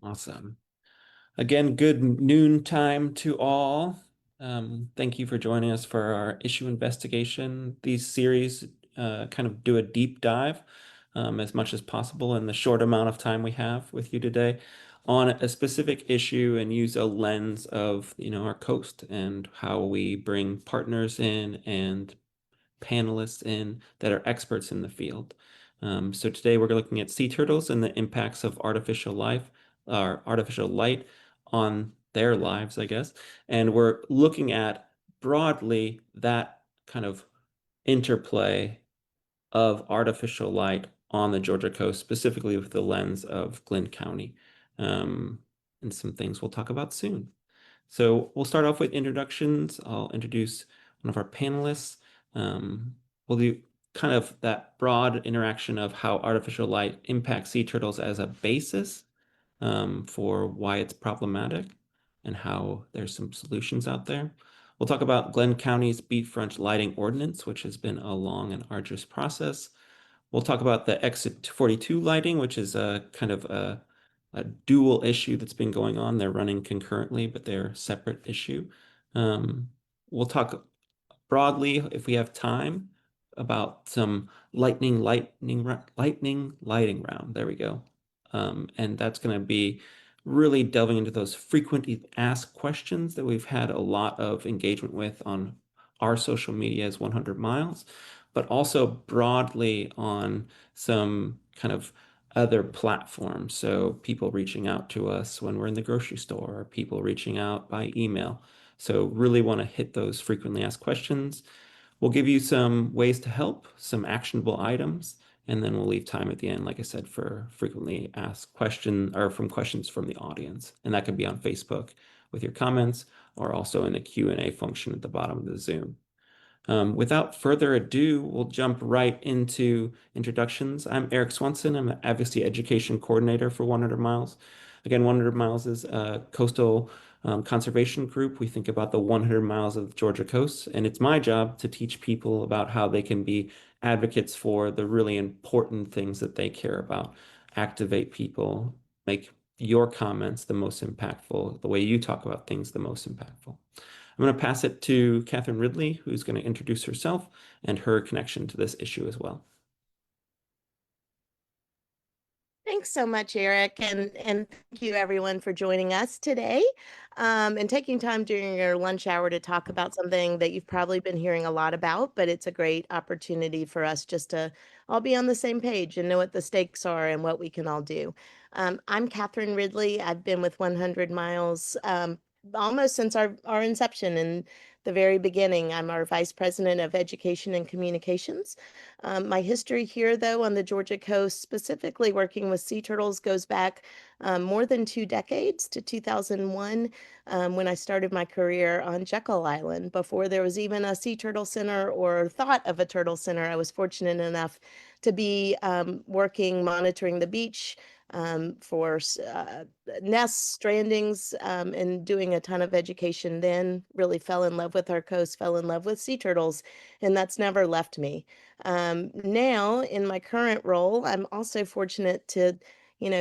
Awesome. Again, good noon time to all. Thank you for joining us for our issue investigation. These series kind of do a deep dive as much as possible in the short amount of time we have with you today on a specific issue and use a lens of, our coast and how we bring partners in and panelists in that are experts in the field. So today we're looking at sea turtles and the impacts of artificial life, or artificial light on their lives, I guess. And we're looking at broadly that kind of interplay of artificial light on the Georgia coast, specifically with the lens of Glynn County, um, and some things we'll talk about soon. So we'll start off with introductions. I'll introduce one of our panelists. We'll do kind of that broad interaction of how artificial light impacts sea turtles as a basis for why it's problematic and how there's some solutions out there. We'll talk about Glynn County's beachfront lighting ordinance, which has been a long and arduous process. We'll talk about the Exit 42 lighting, which is a kind of a dual issue that's been going on. They're running concurrently, but they're a separate issue. We'll talk broadly, if we have time, about some lightning lighting round. There we go. And that's going to be really delving into those frequently asked questions that we've had a lot of engagement with on our social media as 100 miles, but also broadly on some kind of other platforms. So people reaching out to us when we're in the grocery store, or people reaching out by email. So really want to hit those frequently asked questions. We'll give you some ways to help, some actionable items, and then we'll leave time at the end, like I said, for frequently asked question or from questions from the audience. And that can be on Facebook with your comments or also in the Q&A function at the bottom of the Zoom. Without further ado, we'll jump right into introductions. I'm Eric Swanson. I'm an Advocacy Education Coordinator for 100 Miles. Again, 100 Miles is a coastal conservation group. We think about the 100 miles of the Georgia coast, and it's my job to teach people about how they can be advocates for the really important things that they care about, activate people, make your comments the most impactful, the way you talk about things the most impactful. I'm going to pass it to Catherine Ridley, who's going to introduce herself and her connection to this issue as well. Thanks so much, Eric, and thank you everyone for joining us today, and taking time during your lunch hour to talk about something that you've probably been hearing a lot about, but it's a great opportunity for us just to all be on the same page and know what the stakes are and what we can all do. I'm Catherine Ridley. I've been with 100 Miles almost since our inception in the very beginning. I'm our Vice President of Education and Communications. My history here, though, on the Georgia coast, specifically working with sea turtles, goes back more than 2 decades to 2001, when I started my career on Jekyll Island. Before there was even a sea turtle center or thought of a turtle center, I was fortunate enough to be monitoring the beach for nests, strandings, and doing a ton of education. Then really fell in love with our coast, fell in love with sea turtles, and that's never left me. Now, in my current role, I'm also fortunate to,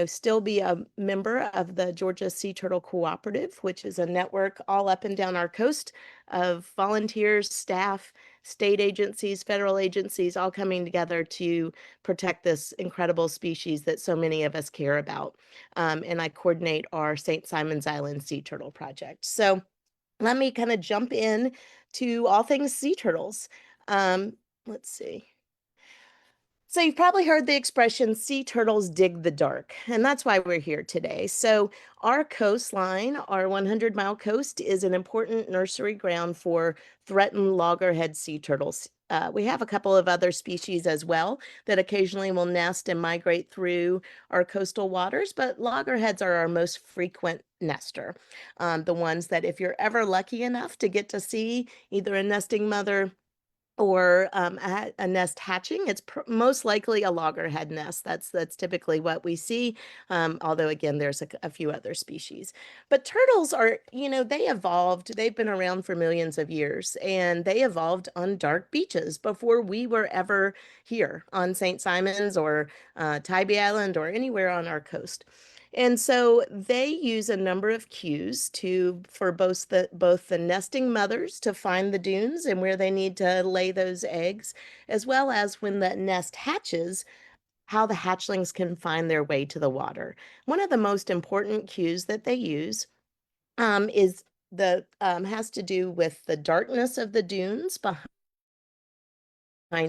still be a member of the Georgia Sea Turtle Cooperative, which is a network all up and down our coast of volunteers, staff, state agencies, federal agencies, all coming together to protect this incredible species that so many of us care about. And I coordinate our St. Simon's Island Sea Turtle Project. So let me kind of jump in to all things sea turtles. Let's see. So you've probably heard the expression sea turtles dig the dark, and that's why we're here today. So our coastline, our 100-mile coast, is an important nursery ground for threatened loggerhead sea turtles. We have a couple of other species as well that occasionally will nest and migrate through our coastal waters, but loggerheads are our most frequent nester. The ones that if you're ever lucky enough to get to see either a nesting mother or a nest hatching, it's most likely a loggerhead nest. That's typically what we see, although again, there's a few other species. But turtles are, they evolved. They've been around for millions of years, and they evolved on dark beaches before we were ever here on St. Simon's or Tybee Island or anywhere on our coast. And so they use a number of cues for both the nesting mothers to find the dunes and where they need to lay those eggs, as well as when the nest hatches, how the hatchlings can find their way to the water. One of the most important cues that they use is the has to do with the darkness of the dunes behind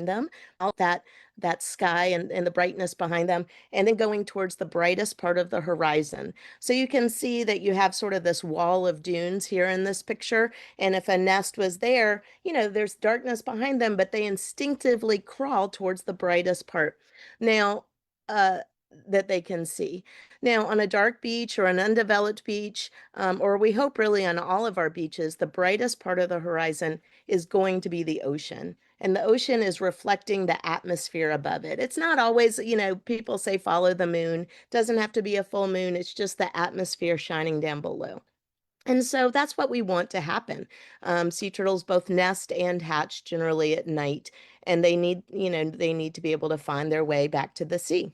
them, all that sky and the brightness behind them, and then going towards the brightest part of the horizon. So you can see that you have sort of this wall of dunes here in this picture. And if a nest was there, there's darkness behind them, but they instinctively crawl towards the brightest part. Now, uh, that they can see. Now, on a dark beach or an undeveloped beach, or we hope really on all of our beaches, the brightest part of the horizon is going to be the ocean. And the ocean is reflecting the atmosphere above it. It's not always, people say follow the moon. Doesn't have to be a full moon. It's just the atmosphere shining down below. And so that's what we want to happen. Sea turtles both nest and hatch generally at night, and they need to be able to find their way back to the sea.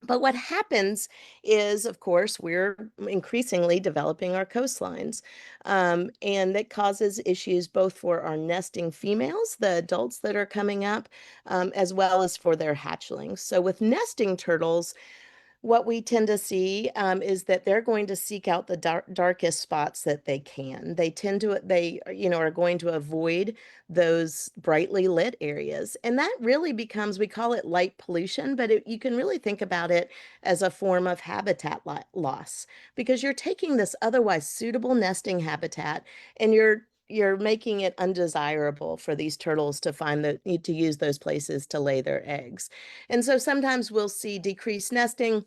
But what happens is, of course, we're increasingly developing our coastlines, and that causes issues both for our nesting females, the adults that are coming up, as well as for their hatchlings. So with nesting turtles, what we tend to see is that they're going to seek out the darkest spots that they can. Are going to avoid those brightly lit areas. And that really becomes, we call it light pollution, but you can really think about it as a form of habitat loss, because you're taking this otherwise suitable nesting habitat and you're making it undesirable for these turtles to need to use those places to lay their eggs. And so sometimes we'll see decreased nesting,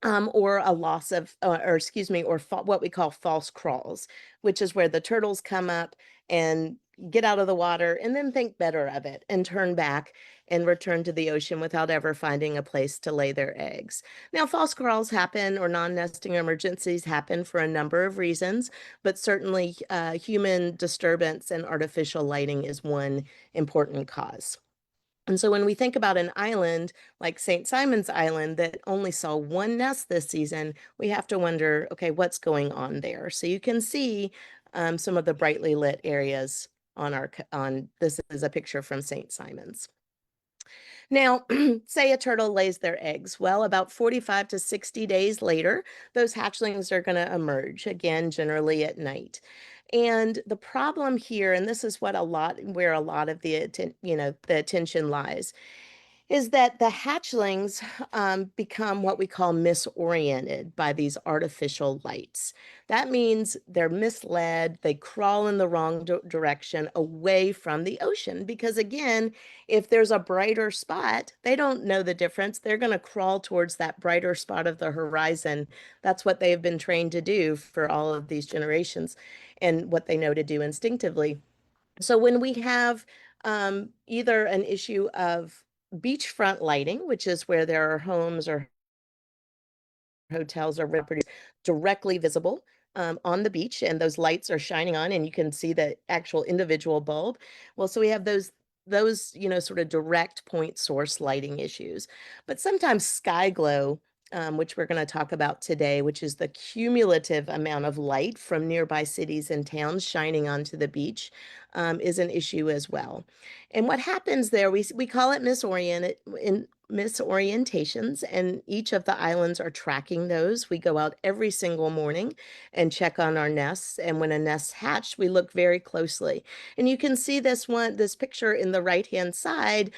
or a loss of, or excuse me, or what we call false crawls, which is where the turtles come up and get out of the water and then think better of it and turn back and return to the ocean without ever finding a place to lay their eggs. Now, false crawls happen, or non-nesting emergencies happen, for a number of reasons, but certainly human disturbance and artificial lighting is one important cause. And so when we think about an island like St. Simon's Island that only saw one nest this season, we have to wonder, okay, what's going on there? So you can see some of the brightly lit areas on this is a picture from St. Simon's. Now, say a turtle lays their eggs. Well, about 45 to 60 days later, those hatchlings are going to emerge, again, generally at night. And the problem here, and this is where a lot of the attention lies, is that the hatchlings become what we call misoriented by these artificial lights. That means they're misled, they crawl in the wrong direction away from the ocean. Because again, if there's a brighter spot, they don't know the difference. They're going to crawl towards that brighter spot of the horizon. That's what they've been trained to do for all of these generations and what they know to do instinctively. So when we have either an issue of beachfront lighting, which is where there are homes or hotels or properties directly visible on the beach, and those lights are shining on, and you can see the actual individual bulb. Well, so we have those sort of direct point source lighting issues. But sometimes sky glow, which we're going to talk about today, which is the cumulative amount of light from nearby cities and towns shining onto the beach, is an issue as well. And what happens there, we call it misorientations, and each of the islands are tracking those. We go out every single morning and check on our nests, and when a nest hatched, we look very closely. And you can see this picture in the right-hand side.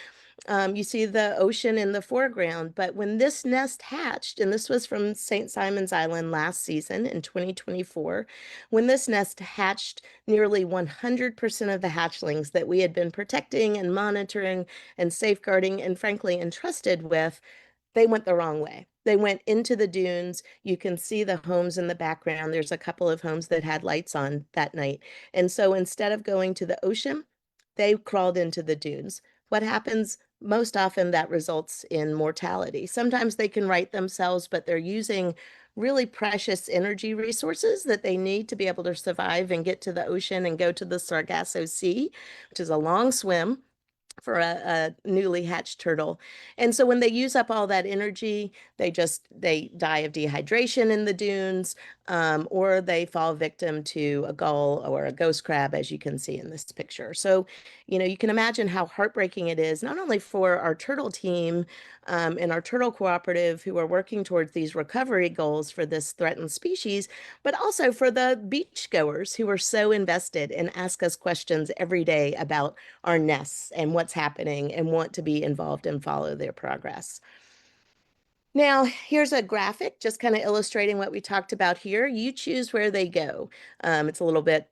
You see the ocean in the foreground, but when this nest hatched, and this was from St. Simon's Island last season in 2024, when this nest hatched, nearly 100% of the hatchlings that we had been protecting and monitoring and safeguarding and frankly entrusted with, they went the wrong way. They went into the dunes. You can see the homes in the background. There's a couple of homes that had lights on that night. And so instead of going to the ocean, they crawled into the dunes. What happens most often, that results in mortality. Sometimes they can right themselves, but they're using really precious energy resources that they need to be able to survive and get to the ocean and go to the Sargasso Sea, which is a long swim. for a newly hatched turtle. And so when they use up all that energy, they die of dehydration in the dunes, or they fall victim to a gull or a ghost crab, as you can see in this picture. So, you can imagine how heartbreaking it is, not only for our turtle team and our turtle cooperative who are working towards these recovery goals for this threatened species, but also for the beachgoers who are so invested and ask us questions every day about our nests and what's happening and want to be involved and follow their progress. Now, here's a graphic just kind of illustrating what we talked about here. You choose where they go. It's a little bit,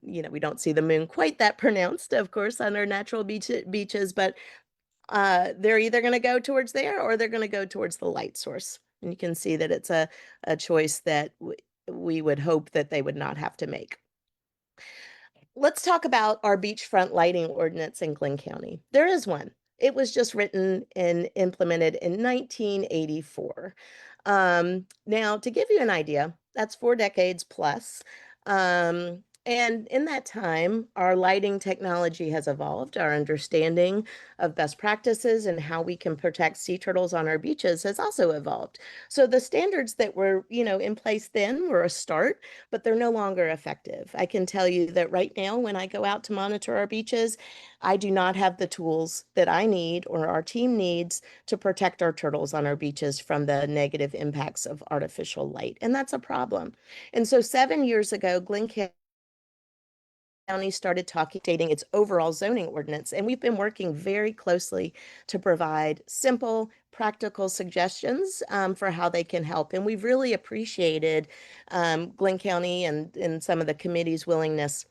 we don't see the moon quite that pronounced, of course, on our natural beaches, but they're either going to go towards there or they're going to go towards the light source. And you can see that it's a choice that we would hope that they would not have to make. Let's talk about our beachfront lighting ordinance in Glynn County. There is one. It was just written and implemented in 1984. Now, to give you an idea, that's 4 decades plus. And in that time, our lighting technology has evolved. Our understanding of best practices and how we can protect sea turtles on our beaches has also evolved. So the standards that were, in place then were a start, but they're no longer effective. I can tell you that right now, when I go out to monitor our beaches, I do not have the tools that I need or our team needs to protect our turtles on our beaches from the negative impacts of artificial light. And that's a problem. And so 7 years ago, Glynn County started dating its overall zoning ordinance, and we've been working very closely to provide simple, practical suggestions for how they can help. And we've really appreciated Glynn County and some of the committee's willingness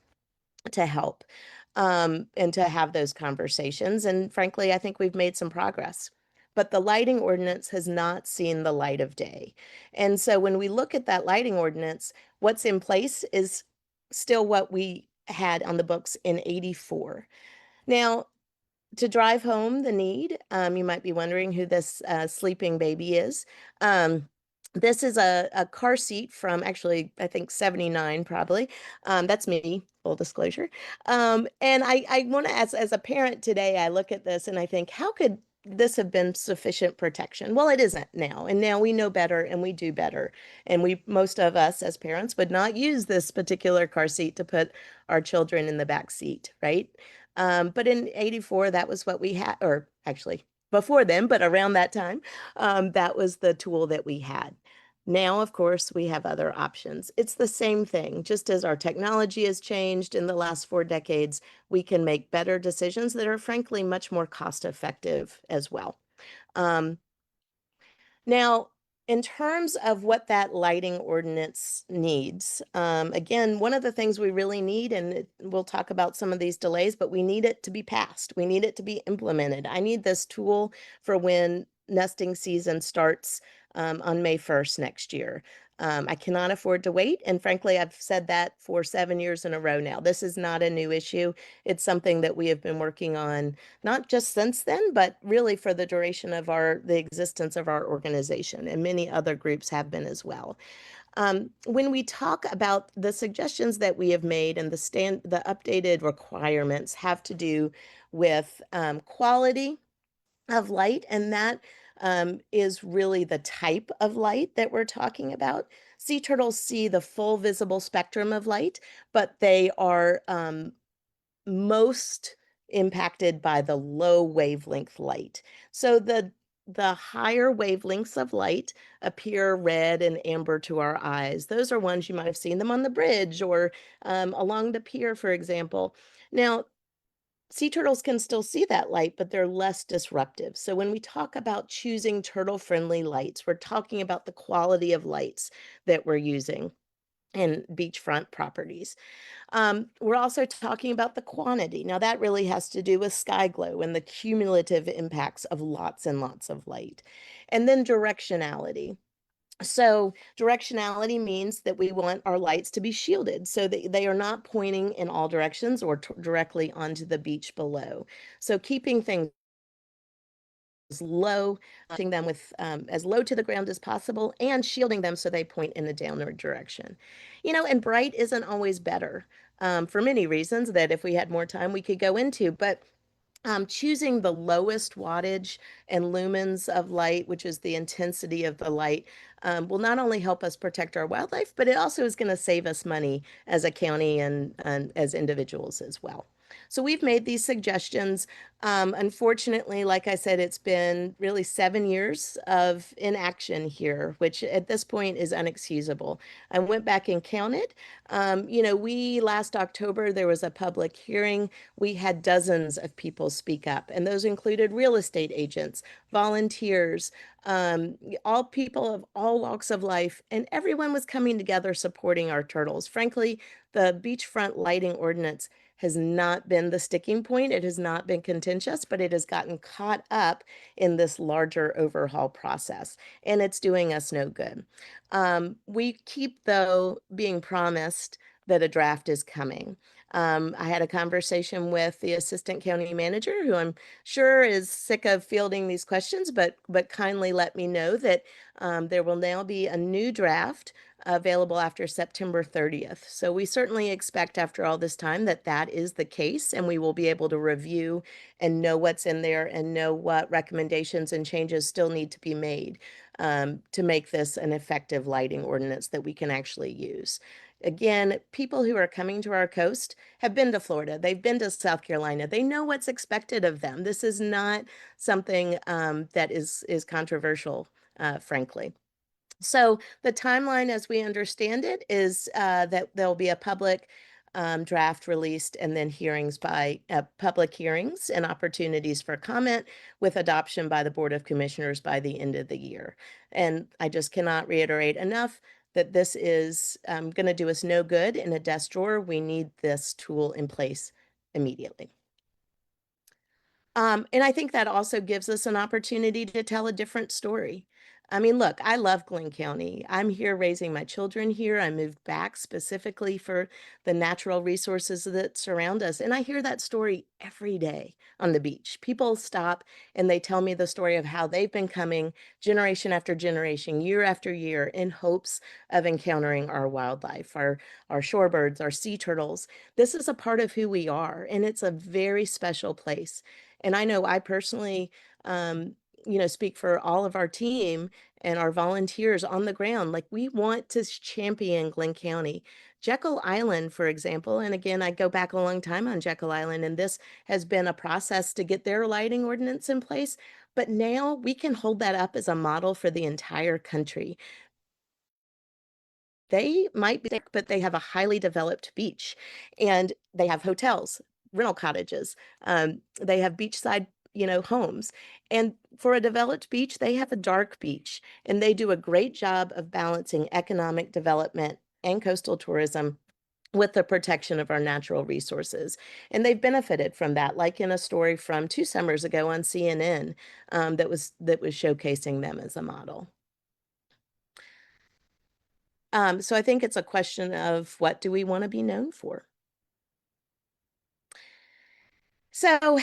to help and to have those conversations. And frankly, I think we've made some progress. But the lighting ordinance has not seen the light of day. And so when we look at that lighting ordinance, what's in place is still what we had on the books in 84. Now, to drive home the need, you might be wondering who this sleeping baby is. This is a car seat from actually, I think 79 probably. That's me, full disclosure. And I want to ask, as a parent today, I look at this and I think, how could this have been sufficient protection? Well, it isn't now. And now we know better and we do better. And most of us as parents would not use this particular car seat to put our children in the back seat, right? But in 84, that was what we had, or actually before then, but around that time, that was the tool that we had. Now, of course, we have other options. It's the same thing. Just as our technology has changed in the last 4 decades, we can make better decisions that are frankly much more cost effective as well. Um, Now, in terms of what that lighting ordinance needs, again, one of the things we really need, and we'll talk about some of these delays, but we need it to be passed. We need it to be implemented. I need this tool for when nesting season starts on May 1st next year. I cannot afford to wait. And frankly, I've said that for 7 years in a row now. This is not a new issue. It's something that we have been working on not just since then, but really for the duration of the existence of our organization, and many other groups have been as well. When we talk about the suggestions that we have made and the updated requirements have to do with quality of light, and that is really the type of light that we're talking about. Sea turtles see the full visible spectrum of light, but they are most impacted by the low wavelength light. So the higher wavelengths of light appear red and amber to our eyes. Those are ones you might have seen them on the bridge or along the pier, for example. Now, sea turtles can still see that light, but they're less disruptive. So when we talk about choosing turtle-friendly lights, we're talking about the quality of lights that we're using in beachfront properties. We're also talking about the quantity. Now, that really has to do with sky glow and the cumulative impacts of lots and lots of light. And then directionality. So directionality means that we want our lights to be shielded so that they are not pointing in all directions or directly onto the beach below. So keeping things low, pushing them with as low to the ground as possible, and shielding them so they point in a downward direction. And bright isn't always better for many reasons that if we had more time we could go into, but choosing the lowest wattage and lumens of light, which is the intensity of the light, will not only help us protect our wildlife, but it also is going to save us money as a county and as individuals as well. So we've made these suggestions. Unfortunately, like I said, it's been really 7 years of inaction here, which at this point is unexcusable. I went back and counted. We last October, there was a public hearing. We had dozens of people speak up, and those included real estate agents, volunteers, all people of all walks of life, and everyone was coming together supporting our turtles. Frankly, the beachfront lighting ordinance has not been the sticking point. It has not been contentious, but it has gotten caught up in this larger overhaul process, and it's doing us no good. We keep, though, being promised that a draft is coming. I had a conversation with the assistant county manager, who I'm sure is sick of fielding these questions, but kindly let me know that there will now be a new draft available after September 30th. So we certainly expect after all this time that that is the case, and we will be able to review and know what's in there and know what recommendations and changes still need to be made to make this an effective lighting ordinance that we can actually use. Again, people who are coming to our coast have been to Florida. They've been to South Carolina. They know what's expected of them. This is not something that is controversial, frankly. So the timeline, as we understand it, is that there'll be a public draft released, and then hearings by public hearings and opportunities for comment, with adoption by the Board of Commissioners by the end of the year. And I just cannot reiterate enough that this is going to do us no good in a desk drawer. We need this tool in place immediately. And I think that also gives us an opportunity to tell a different story. I mean, look, I love Glynn County. I'm here raising my children here. I moved back specifically for the natural resources that surround us. And I hear that story every day on the beach. People stop and they tell me the story of how they've been coming generation after generation, year after year, in hopes of encountering our wildlife, our shorebirds, our sea turtles. This is a part of who we are, and it's a very special place. And I know I personally, speak for all of our team and our volunteers on the ground. Like, we want to champion Glynn County. Jekyll Island, for example, and again, I go back a long time on Jekyll Island, and this has been a process to get their lighting ordinance in place. But now we can hold that up as a model for the entire country. They might be sick, but they have a highly developed beach, and they have hotels, rental cottages. They have beachside, homes. And for a developed beach, they have a dark beach, and they do a great job of balancing economic development and coastal tourism with the protection of our natural resources. And they've benefited from that, like in a story from 2 summers ago on CNN, that was showcasing them as a model. So I think it's a question of, what do we want to be known for? So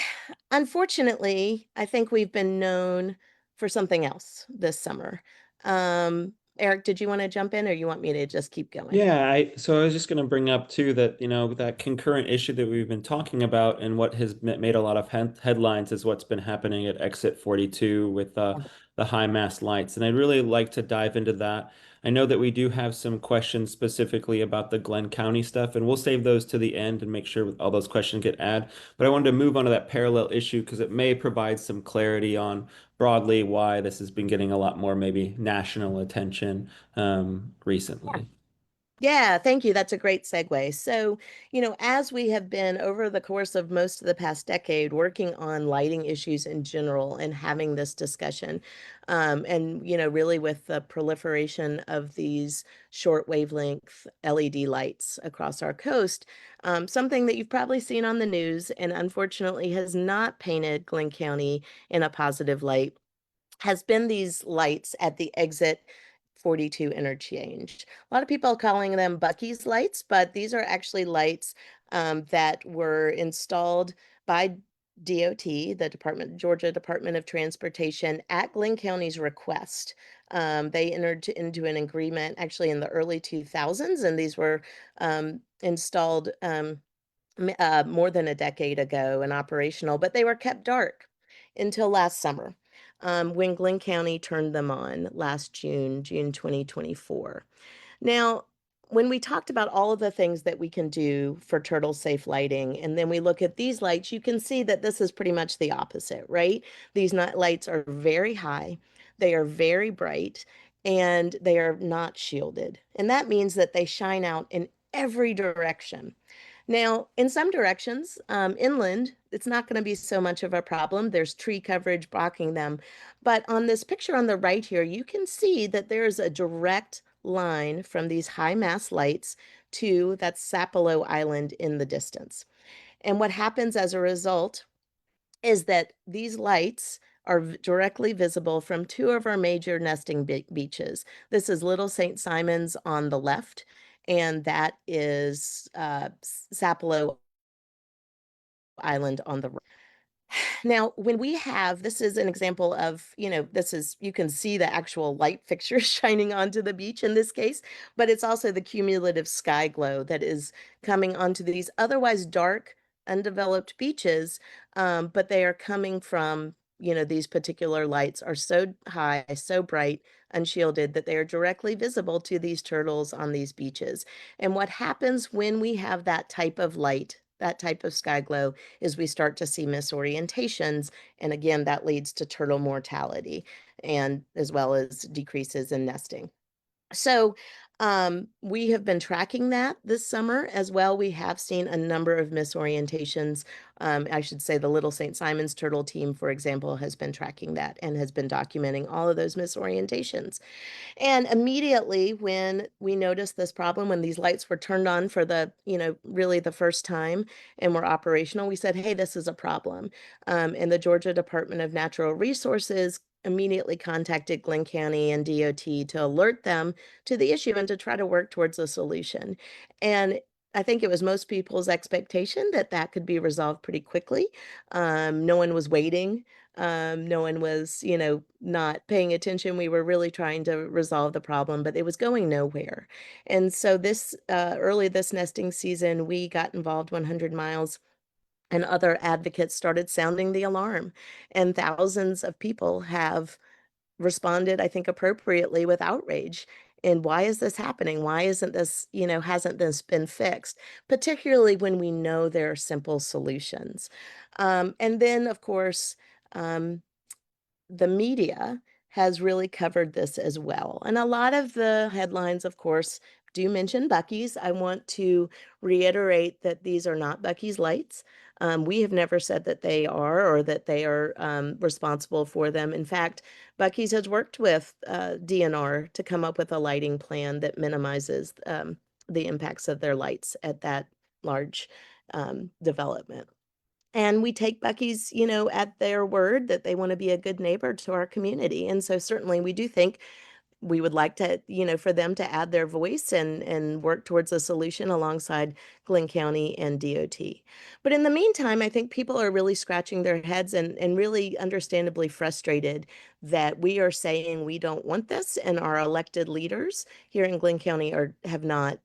unfortunately, I think we've been known for something else this summer. Eric, did you want to jump in, or you want me to just keep going? Yeah, so I was just going to bring up too that, that concurrent issue that we've been talking about and what has made a lot of headlines is what's been happening at exit 42 with the high mast lights. And I'd really like to dive into that. I know that we do have some questions specifically about the Glynn County stuff, and we'll save those to the end and make sure all those questions get added. But I wanted to move on to that parallel issue because it may provide some clarity on broadly why this has been getting a lot more maybe national attention recently. Yeah, thank you. That's a great segue. So, as we have been over the course of most of the past decade working on lighting issues in general and having this discussion, and, really with the proliferation of these short wavelength LED lights across our coast, something that you've probably seen on the news and unfortunately has not painted Glynn County in a positive light has been these lights at the exit 42 interchange. A lot of people are calling them Bucky's lights, but these are actually lights that were installed by DOT, the Georgia Department of Transportation, at Glynn County's request. They entered into an agreement actually in the early 2000s, and these were installed more than a decade ago and operational, but they were kept dark until last summer, when Glynn County turned them on last June 2024. Now, when we talked about all of the things that we can do for turtle safe lighting, and then we look at these lights, you can see that this is pretty much the opposite, right? These night lights are very high, they are very bright, and they are not shielded. And that means that they shine out in every direction. Now, in some directions, inland, it's not going to be so much of a problem. There's tree coverage blocking them. But on this picture on the right here, you can see that there's a direct line from these high mast lights to that Sapelo Island in the distance. And what happens as a result is that these lights are directly visible from two of our major nesting beaches. This is Little St. Simon's on the left, and that is Sapelo Island on the right. Now, when we have, this is an example of, this is, you can see the actual light fixture shining onto the beach in this case, but it's also the cumulative sky glow that is coming onto these otherwise dark, undeveloped beaches, but they are coming from, these particular lights are so high, so bright, unshielded that they are directly visible to these turtles on these beaches. And what happens when we have that type of light, that type of sky glow, is we start to see misorientations. And again, that leads to turtle mortality and as well as decreases in nesting. So we have been tracking that this summer as well. We have seen a number of misorientations. I should say the Little St. Simon's turtle team, for example, has been tracking that and has been documenting all of those misorientations. And immediately when we noticed this problem, when these lights were turned on for the, really the first time and were operational, we said, hey, this is a problem. And the Georgia Department of Natural Resources immediately contacted Glynn County and DOT to alert them to the issue and to try to work towards a solution. And I think it was most people's expectation that that could be resolved pretty quickly. No one was waiting. No one was, not paying attention. We were really trying to resolve the problem, but it was going nowhere. And so this early this nesting season, we got involved 100 miles and other advocates started sounding the alarm. And thousands of people have responded, I think, appropriately with outrage. And why is this happening? Why isn't this, hasn't this been fixed? Particularly when we know there are simple solutions. And then, of course, um, the media has really covered this as well. And a lot of the headlines, of course, do mention Buc-ee's. I want to reiterate that these are not Buc-ee's lights. We have never said that they are or that they are responsible for them. In fact, Buc-ee's has worked with DNR to come up with a lighting plan that minimizes the impacts of their lights at that large development. And we take Buc-ee's, at their word that they want to be a good neighbor to our community. And so certainly we do think we would like to, for them to add their voice and work towards a solution alongside Glynn County and DOT. But in the meantime, I think people are really scratching their heads and really understandably frustrated that we are saying we don't want this, and our elected leaders here in Glynn County have not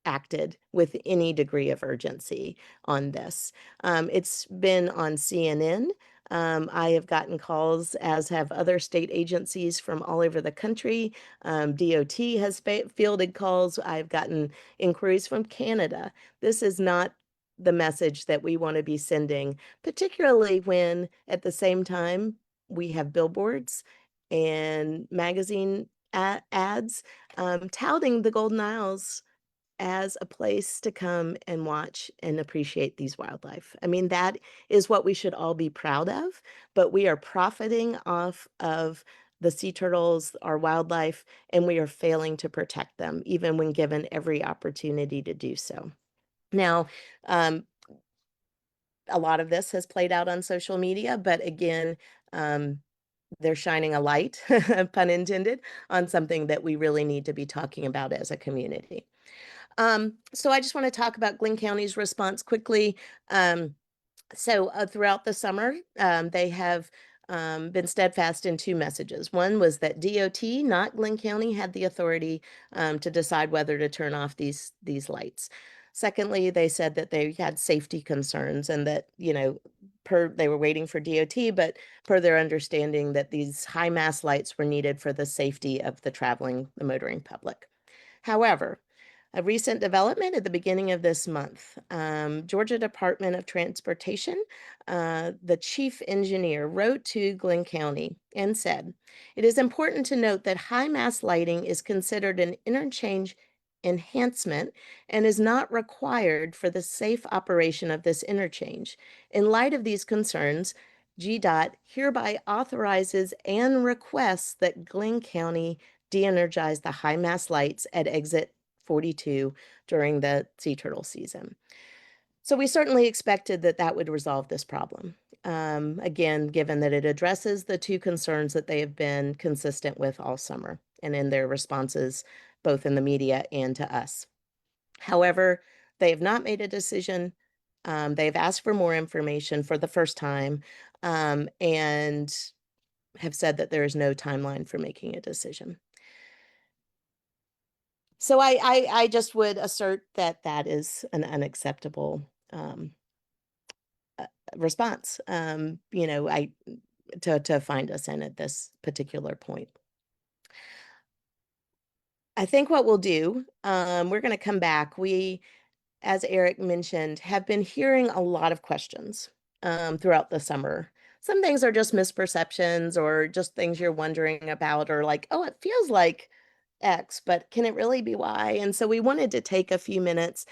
acted with any degree of urgency on this. It's been on CNN. I have gotten calls, as have other state agencies from all over the country. DOT has fielded calls. I've gotten inquiries from Canada. This is not the message that we want to be sending, particularly when at the same time we have billboards and magazine ads touting the Golden Isles as a place to come and watch and appreciate these wildlife. I mean, that is what we should all be proud of, but we are profiting off of the sea turtles, our wildlife, and we are failing to protect them, even when given every opportunity to do so. Now, a lot of this has played out on social media, but again, they're shining a light, pun intended, on something that we really need to be talking about as a community. So I just want to talk about Glynn County's response quickly. Throughout the summer, they have been steadfast in two messages. One was that DOT, not Glynn County, had the authority to decide whether to turn off these lights. Secondly, they said that they had safety concerns and that, they were waiting for DOT, but per their understanding that these high mast lights were needed for the safety of the motoring public. However, a recent development at the beginning of this month, Georgia Department of Transportation, the chief engineer wrote to Glynn County and said, "It is important to note that high mast lighting is considered an interchange enhancement and is not required for the safe operation of this interchange. In light of these concerns, GDOT hereby authorizes and requests that Glynn County de-energize the high mast lights at exit 42 during the sea turtle season." So we certainly expected that that would resolve this problem. Again, given that it addresses the two concerns that they have been consistent with all summer and in their responses, both in the media and to us. However, they have not made a decision. They've asked for more information for the first time, and have said that there is no timeline for making a decision. So I just would assert that that is an unacceptable response, to find us in at this particular point. I think what we'll do, we're going to come back. We, as Eric mentioned, have been hearing a lot of questions throughout the summer. Some things are just misperceptions or just things you're wondering about, or like, oh, it feels like X, but can it really be Y? And so we wanted to take a few minutes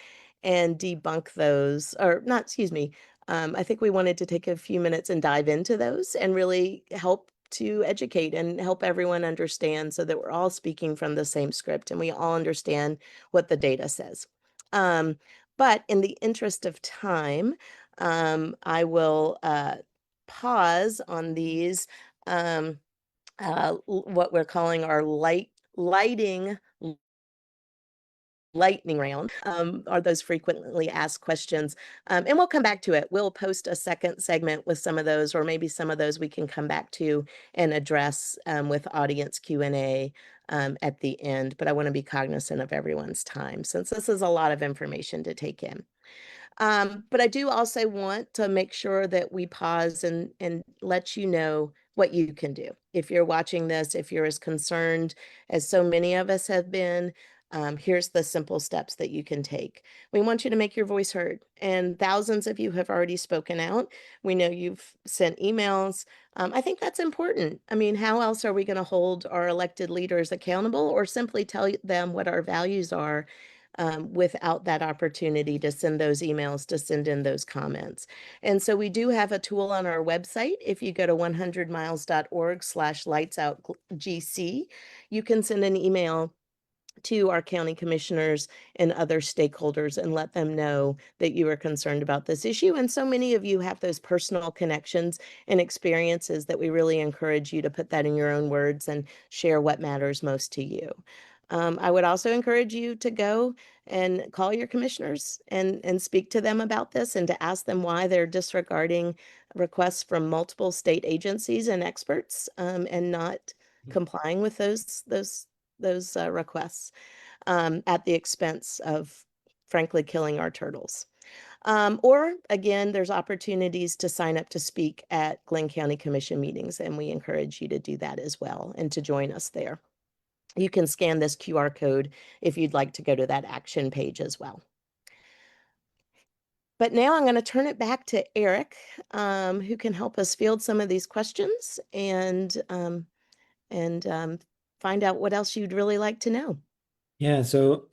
and debunk those, or not, excuse me. I think we wanted to take a few minutes and dive into those and really help to educate and help everyone understand so that we're all speaking from the same script and we all understand what the data says. But in the interest of time, I will pause on these, what we're calling our lighting lightning round, are those frequently asked questions. And we'll come back to it. We'll post a second segment with some of those, or maybe some of those we can come back to and address with audience Q&A at the end. But I want to be cognizant of everyone's time since this is a lot of information to take in. But I do also want to make sure that we pause and let you know what you can do. If you're watching this, if you're as concerned as so many of us have been, here's the simple steps that you can take. We want you to make your voice heard, and thousands of you have already spoken out. We know you've sent emails. I think that's important. I mean, how else are we going to hold our elected leaders accountable or simply tell them what our values are without that opportunity to send those emails, to send in those comments? And so we do have a tool on our website. If you go to 100miles.org/lightsoutgc, you can send an email to our county commissioners and other stakeholders and let them know that you are concerned about this issue. And so many of you have those personal connections and experiences that we really encourage you to put that in your own words and share what matters most to you. I would also encourage you to go and call your commissioners and speak to them about this and to ask them why they're disregarding requests from multiple state agencies and experts, and not complying with those requests at the expense of, frankly, killing our turtles. Or again, there's opportunities to sign up to speak at Glynn County Commission meetings, and we encourage you to do that as well and to join us there. You can scan this QR code if you'd like to go to that action page as well. But now I'm going to turn it back to Eric, who can help us field some of these questions and find out what else you'd really like to know. Yeah, so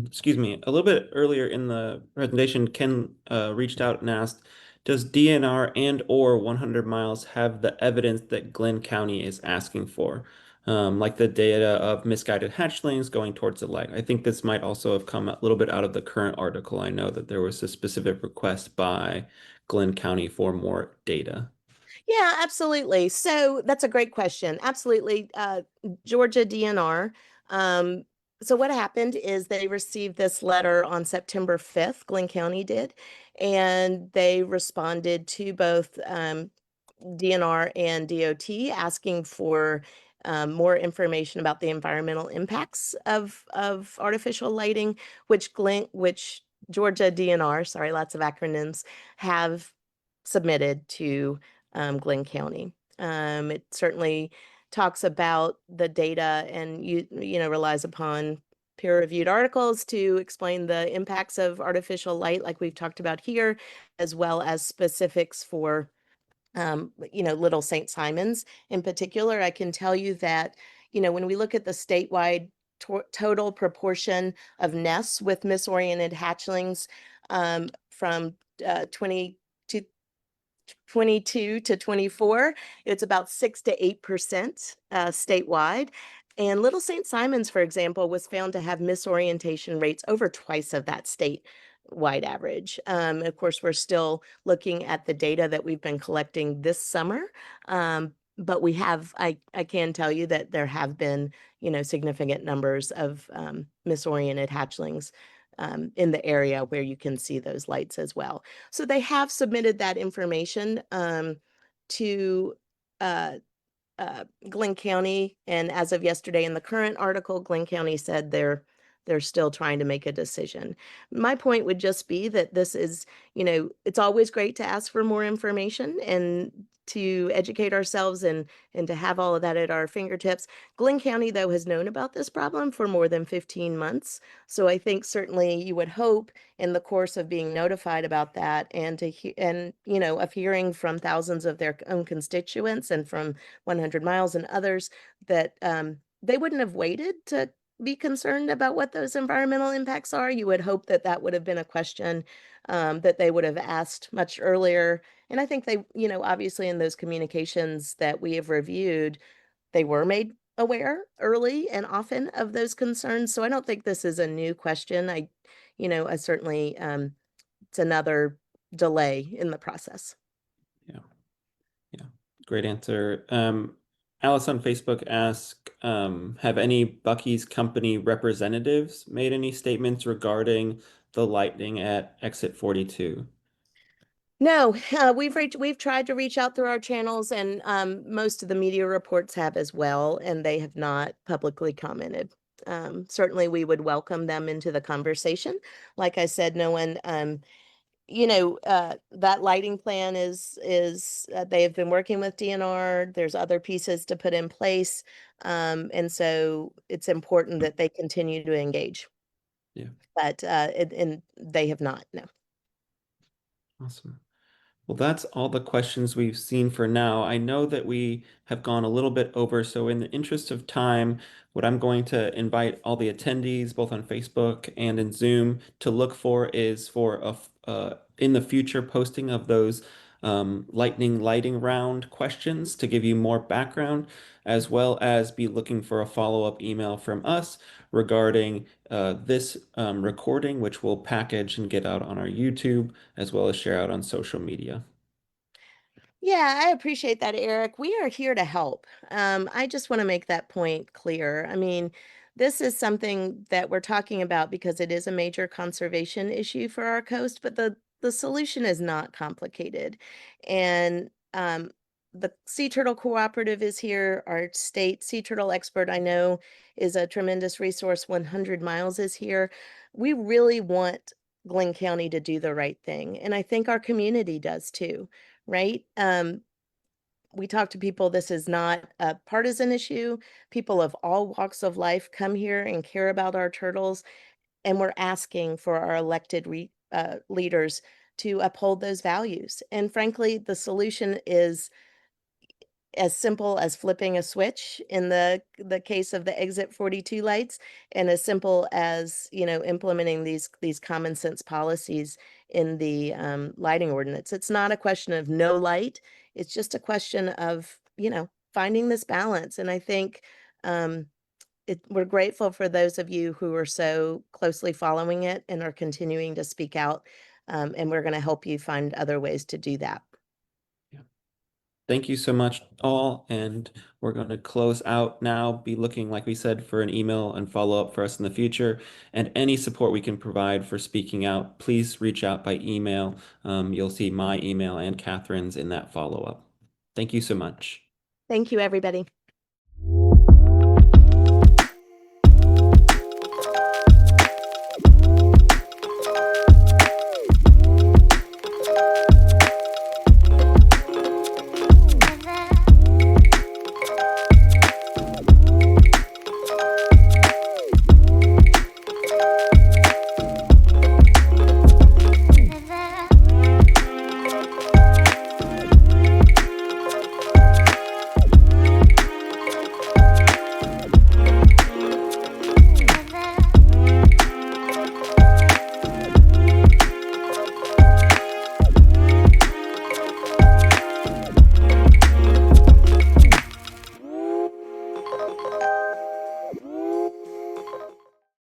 excuse me, a little bit earlier in the presentation, Ken reached out and asked, does DNR and or 100 miles have the evidence that Glynn County is asking for? Like the data of misguided hatchlings going towards the light. I think this might also have come a little bit out of the current article. I know that there was a specific request by Glynn County for more data. Yeah, absolutely. So that's a great question. Absolutely. Georgia DNR. So what happened is they received this letter on September 5th, Glynn County did, and they responded to both DNR and DOT asking for more information about the environmental impacts of artificial lighting, which Georgia DNR, sorry, lots of acronyms, have submitted to Glynn County. It certainly talks about the data and relies upon peer-reviewed articles to explain the impacts of artificial light, like we've talked about here, as well as specifics for Little St. Simon's in particular. I can tell you that, when we look at the statewide total proportion of nests with misoriented hatchlings from 20 to 22 to 24, it's about 6 to 8% statewide. And Little St. Simon's, for example, was found to have misorientation rates over twice of that statewide average. Of course, we're still looking at the data that we've been collecting this summer. But I can tell you that there have been, significant numbers of misoriented hatchlings in the area where you can see those lights as well. So they have submitted that information to Glynn County, and as of yesterday in the current article, Glynn County said they're still trying to make a decision. My point would just be that this is, it's always great to ask for more information and to educate ourselves and to have all of that at our fingertips. Glynn County, though, has known about this problem for more than 15 months. So I think certainly you would hope in the course of being notified about that and of hearing from thousands of their own constituents and from 100 Miles and others that they wouldn't have waited to be concerned about what those environmental impacts are. You would hope that that would have been a question that they would have asked much earlier. And I think they, obviously in those communications that we have reviewed, they were made aware early and often of those concerns. So I don't think this is a new question. I certainly, it's another delay in the process. Yeah. Yeah. Great answer. Alice on Facebook asked, have any Bucky's company representatives made any statements regarding the lightning at exit 42? No, we've tried to reach out through our channels, and most of the media reports have as well, and they have not publicly commented. Certainly, we would welcome them into the conversation. Like I said, no one, that lighting plan is they have been working with DNR. There's other pieces to put in place, and so it's important that they continue to engage. Yeah. But and they have not. No. Awesome. Well, that's all the questions we've seen for now. I know that we have gone a little bit over, so in the interest of time, what I'm going to invite all the attendees, both on Facebook and in Zoom, to look for is for in the future posting of those lightning lighting round questions to give you more background, as well as be looking for a follow-up email from us regarding this recording, which we'll package and get out on our YouTube, as well as share out on social media. Yeah, I appreciate that, Eric. We are here to help. I just want to make that point clear. I mean, this is something that we're talking about because it is a major conservation issue for our coast, but the solution is not complicated. And the Sea Turtle Cooperative is here. Our state sea turtle expert, I know, is a tremendous resource. 100 Miles is here. We really want Glynn County to do the right thing, and I think our community does too, right? We talk to people, this is not a partisan issue. People of all walks of life come here and care about our turtles, and we're asking for our elected leaders to uphold those values. And frankly, the solution is as simple as flipping a switch in the case of the exit 42 lights, and as simple as implementing these common sense policies in the lighting ordinance. It's not a question of no light, it's just a question of finding this balance. And I think we're grateful for those of you who are so closely following it and are continuing to speak out, and we're going to help you find other ways to do that. Thank you so much, all. And we're going to close out now. Be looking, like we said, for an email and follow up for us in the future. And any support we can provide for speaking out, please reach out by email. You'll see my email and Catherine's in that follow up. Thank you so much. Thank you, everybody.